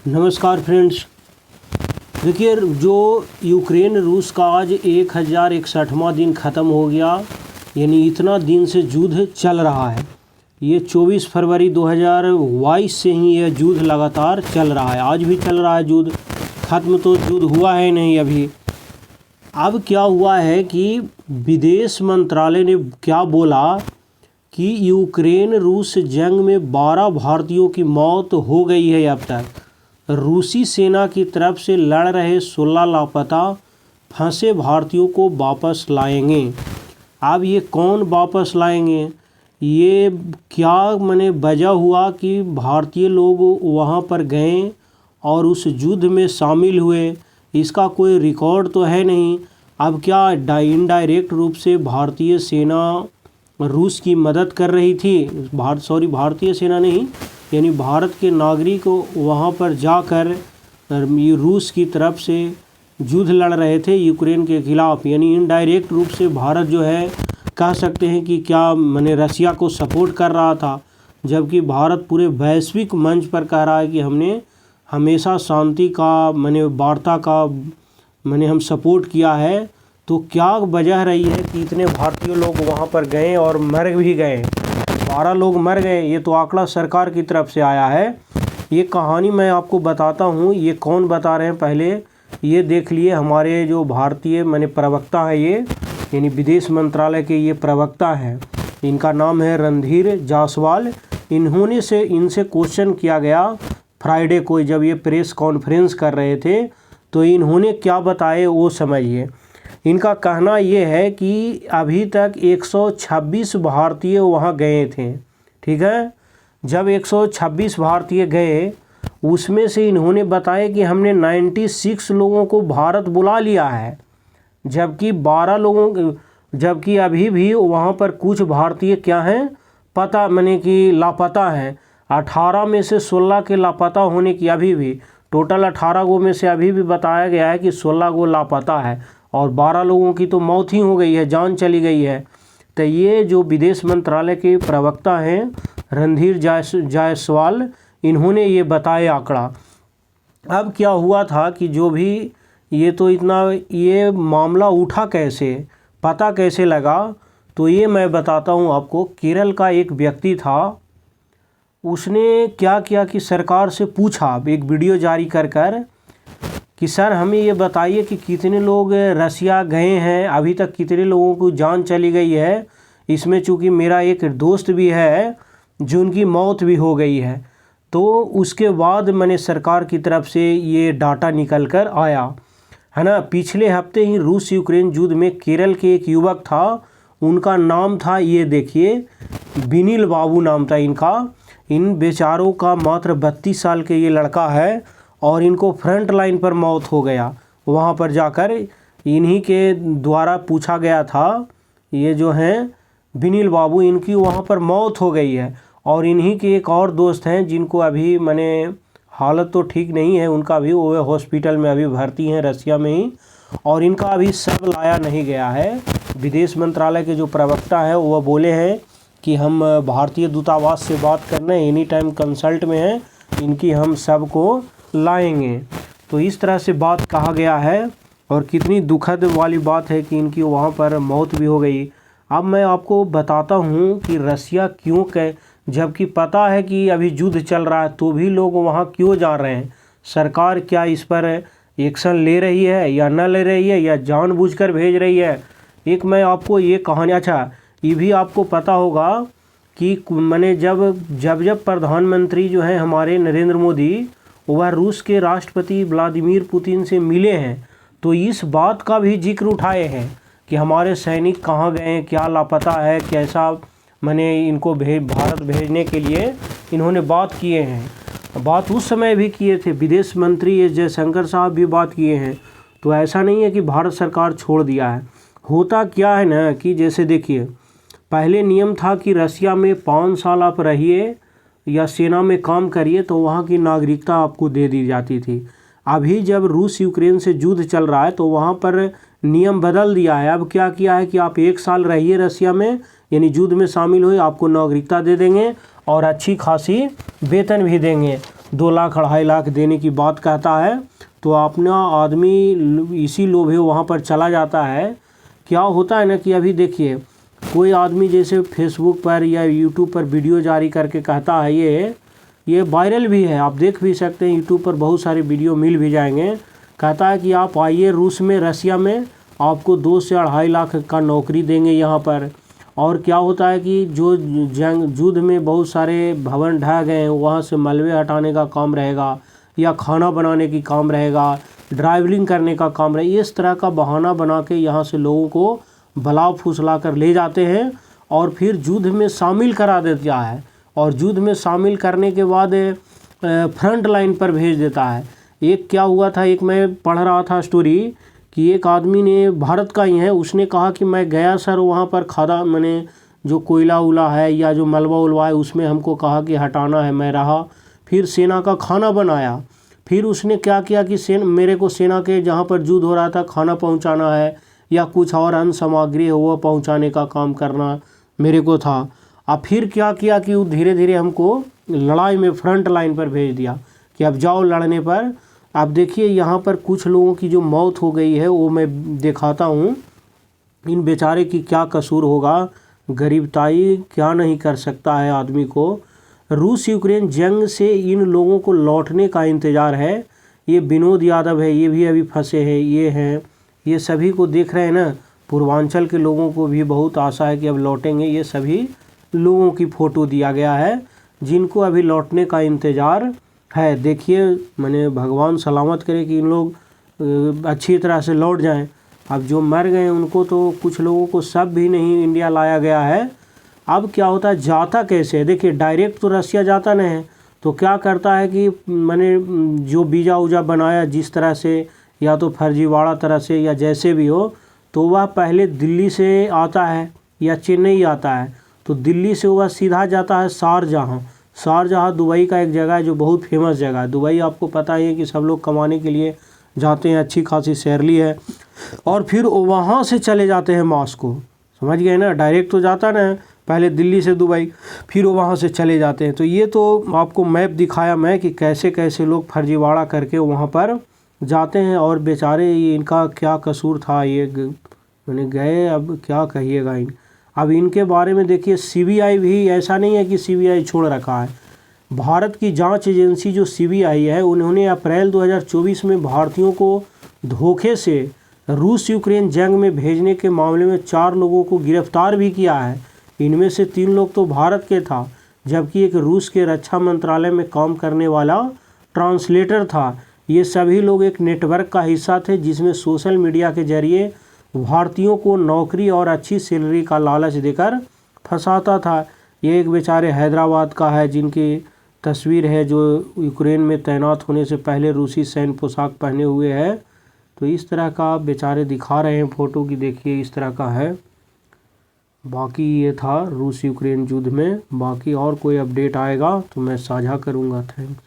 नमस्कार फ्रेंड्स। देखिए, जो यूक्रेन रूस का आज 1061वां दिन ख़त्म हो गया, यानी इतना दिन से युद्ध चल रहा है। ये 24 फरवरी 2022 से ही यह युद्ध लगातार चल रहा है। आज भी चल रहा है युद्ध, ख़त्म तो युद्ध हुआ है नहीं अभी। अब क्या हुआ है कि विदेश मंत्रालय ने क्या बोला कि यूक्रेन रूस जंग में 12 भारतीयों की मौत हो गई है। अब तक रूसी सेना की तरफ से लड़ रहे 16 लापता फंसे भारतीयों को वापस लाएंगे। अब ये कौन वापस लाएंगे, ये क्या वजह हुआ कि भारतीय लोग वहाँ पर गए और उस युद्ध में शामिल हुए, इसका कोई रिकॉर्ड तो है नहीं। अब क्या इनडायरेक्ट रूप से भारतीय सेना रूस की मदद कर रही थी, भारतीय सेना नहीं, यानी भारत के नागरिक वहाँ पर जाकर रूस की तरफ से युद्ध लड़ रहे थे यूक्रेन के ख़िलाफ़। यानी इनडायरेक्ट रूप से भारत जो है कह सकते हैं कि क्या रसिया को सपोर्ट कर रहा था, जबकि भारत पूरे वैश्विक मंच पर कह रहा है कि हमने हमेशा शांति का वार्ता का हम सपोर्ट किया है। तो क्या वजह रही है कि इतने भारतीय लोग वहाँ पर गए और मर भी गए, 12 लोग मर गए। ये तो आंकड़ा सरकार की तरफ से आया है। ये कहानी मैं आपको बताता हूँ, ये कौन बता रहे हैं पहले ये देख लिए। हमारे जो भारतीय प्रवक्ता है, ये यानी विदेश मंत्रालय के ये प्रवक्ता हैं, इनका नाम है रणधीर जायसवाल। इनसे क्वेश्चन किया गया फ्राइडे को, जब ये प्रेस कॉन्फ्रेंस कर रहे थे, तो इन्होंने क्या बताए वो समझिए। इनका कहना ये है कि अभी तक 126 भारतीय वहाँ गए थे, ठीक है। जब 126 भारतीय गए, उसमें से इन्होंने बताया कि हमने 96 लोगों को भारत बुला लिया है, जबकि 12 लोगों जबकि अभी भी वहाँ पर कुछ भारतीय क्या हैं पता कि लापता हैं। 18 में से 16 के लापता होने की अभी भी टोटल 18 गो में से अभी भी बताया गया है कि 16 गो लापता है और 12 लोगों की तो मौत ही हो गई है, जान चली गई है। तो ये जो विदेश मंत्रालय के प्रवक्ता हैं रणधीर जायसवाल, इन्होंने ये बताया आंकड़ा। अब क्या हुआ था कि जो भी ये मामला उठा कैसे, पता कैसे लगा, तो ये मैं बताता हूँ आपको। केरल का एक व्यक्ति था, उसने क्या किया कि सरकार से पूछा एक वीडियो जारी कर कि सर हमें ये बताइए कि कितने लोग रसिया गए हैं, अभी तक कितने लोगों को जान चली गई है। इसमें चूँकि मेरा एक दोस्त भी है जिनकी मौत भी हो गई है। तो उसके बाद सरकार की तरफ से ये डाटा निकल कर आया है ना। पिछले हफ्ते ही रूस यूक्रेन युद्ध में केरल के एक युवक था, उनका नाम था, ये देखिए, विनिल बाबू नाम था इनका। इन बेचारों का मात्र 32 साल के ये लड़का है और इनको फ्रंट लाइन पर मौत हो गया। वहाँ पर जाकर इन्हीं के द्वारा पूछा गया था, ये जो हैं विनिल बाबू, इनकी वहाँ पर मौत हो गई है। और इन्हीं के एक और दोस्त हैं जिनको अभी हालत तो ठीक नहीं है उनका भी, वो हॉस्पिटल में अभी भर्ती हैं रसिया में ही, और इनका अभी शव लाया नहीं गया है। विदेश मंत्रालय के जो प्रवक्ता हैं वो बोले हैं कि हम भारतीय दूतावास से बात करना है, एनी टाइम कंसल्ट में हैं, इनकी हम शव को लाएंगे। तो इस तरह से बात कहा गया है और कितनी दुखद वाली बात है कि इनकी वहाँ पर मौत भी हो गई। अब मैं आपको बताता हूँ कि रसिया क्यों जबकि पता है कि अभी युद्ध चल रहा है तो भी लोग वहाँ क्यों जा रहे हैं। सरकार क्या इस पर एक्शन ले रही है या न ले रही है, या जानबूझकर भेज रही है। एक मैं आपको ये कहानी, अच्छा ये भी आपको पता होगा कि जब प्रधानमंत्री जो हैं हमारे नरेंद्र मोदी, वह रूस के राष्ट्रपति व्लादिमीर पुतिन से मिले हैं, तो इस बात का भी जिक्र उठाए हैं कि हमारे सैनिक कहाँ गए, क्या लापता है, कैसा इनको भारत भेजने के लिए इन्होंने बात किए हैं। बात उस समय भी किए थे, विदेश मंत्री एस जयशंकर साहब भी बात किए हैं। तो ऐसा नहीं है कि भारत सरकार छोड़ दिया है। होता क्या है ना कि जैसे देखिए, पहले नियम था कि रसिया में 5 साल आप रहिए या सेना में काम करिए तो वहाँ की नागरिकता आपको दे दी जाती थी। अभी जब रूस यूक्रेन से युद्ध चल रहा है तो वहाँ पर नियम बदल दिया है। अब क्या किया है कि आप 1 साल रहिए रसिया में, यानी युद्ध में शामिल हुए, आपको नागरिकता दे देंगे और अच्छी खासी वेतन भी देंगे। 2 लाख 2.5 लाख देने की बात कहता है, तो अपना आदमी इसी लोभे वहाँ पर चला जाता है। क्या होता है ना कि अभी देखिए कोई आदमी जैसे फेसबुक पर या यूट्यूब पर वीडियो जारी करके कहता है, ये वायरल भी है, आप देख भी सकते हैं, यूट्यूब पर बहुत सारे वीडियो मिल भी जाएंगे। कहता है कि आप आइए रूस में, रसिया में, आपको 2 से 2.5 लाख का नौकरी देंगे यहाँ पर। और क्या होता है कि जो युद्ध में बहुत सारे भवन ढह गए हैं वहाँ से मलबे हटाने का काम रहेगा, या खाना बनाने की काम रहेगा, ड्राइवलिंग करने का काम रहेगा। इस तरह का बहाना बना के यहाँ से लोगों को भला फुसला कर ले जाते हैं और फिर युद्ध में शामिल करा देता है। और युद्ध में शामिल करने के बाद फ्रंट लाइन पर भेज देता है। एक क्या हुआ था, एक मैं पढ़ रहा था स्टोरी कि एक आदमी ने, भारत का ही है, उसने कहा कि मैं गया सर वहाँ पर खादा, मैंने जो कोयला उला है या जो मलबा उलवा है उसमें हमको कहा कि हटाना है, मैं रहा, फिर सेना का खाना बनाया। फिर उसने क्या किया कि मेरे को सेना के जहाँ पर युद्ध हो रहा था खाना पहुँचाना है या कुछ और अन्य सामग्री है वो पहुँचाने का काम करना मेरे को था। अब फिर क्या किया कि वो धीरे धीरे हमको लड़ाई में फ्रंट लाइन पर भेज दिया कि अब जाओ लड़ने पर। आप देखिए यहाँ पर कुछ लोगों की जो मौत हो गई है वो मैं दिखाता हूँ। इन बेचारे की क्या कसूर होगा, गरीबताई क्या नहीं कर सकता है आदमी को। रूस यूक्रेन जंग से इन लोगों को लौटने का इंतज़ार है। ये विनोद यादव है, ये भी अभी फंसे हैं, ये हैं, ये सभी को देख रहे हैं ना। पूर्वांचल के लोगों को भी बहुत आशा है कि अब लौटेंगे। ये सभी लोगों की फ़ोटो दिया गया है जिनको अभी लौटने का इंतज़ार है। देखिए, मैंने भगवान सलामत करे कि इन लोग अच्छी तरह से लौट जाएं। अब जो मर गए उनको तो, कुछ लोगों को सब भी नहीं इंडिया लाया गया है। अब क्या होता है, जाता कैसे है, देखिए डायरेक्ट तो रसिया जाता नहीं है, तो क्या करता है कि मैंने जो वीज़ा उजा बनाया जिस तरह से, या तो फर्जीवाड़ा तरह से या जैसे भी हो, तो वह पहले दिल्ली से आता है या चेन्नई आता है। तो दिल्ली से वह सीधा जाता है शारजाह दुबई का एक जगह है जो बहुत फेमस जगह है। दुबई आपको पता ही है कि सब लोग कमाने के लिए जाते हैं, अच्छी खासी सैलरी है। और फिर वहाँ से चले जाते हैं मॉस्को, समझ गए ना। डायरेक्ट तो जाता ना, पहले दिल्ली से दुबई, फिर वहाँ से चले जाते हैं। तो ये तो आपको मैप दिखाया मैं कि कैसे कैसे लोग फर्जीवाड़ा करके वहाँ पर जाते हैं। और बेचारे ये, इनका क्या कसूर था, ये मैंने गए, अब क्या कहिएगा अब इनके बारे में। देखिए सीबीआई भी, ऐसा नहीं है कि सीबीआई छोड़ रखा है। भारत की जांच एजेंसी जो सीबीआई है, उन्होंने अप्रैल 2024 में भारतीयों को धोखे से रूस यूक्रेन जंग में भेजने के मामले में 4 लोगों को गिरफ्तार भी किया है। इनमें से 3 लोग तो भारत के था, जबकि एक रूस के रक्षा मंत्रालय में काम करने वाला ट्रांसलेटर था। ये सभी लोग एक नेटवर्क का हिस्सा थे जिसमें सोशल मीडिया के जरिए भारतीयों को नौकरी और अच्छी सैलरी का लालच देकर फंसाता था। ये एक बेचारे हैदराबाद का है जिनकी तस्वीर है, जो यूक्रेन में तैनात होने से पहले रूसी सैन्य पोशाक पहने हुए है। तो इस तरह का बेचारे दिखा रहे हैं फ़ोटो की, देखिए इस तरह का है। बाकी ये था रूस यूक्रेन युद्ध में। बाकी और कोई अपडेट आएगा तो मैं साझा करूँगा। थैंक्स।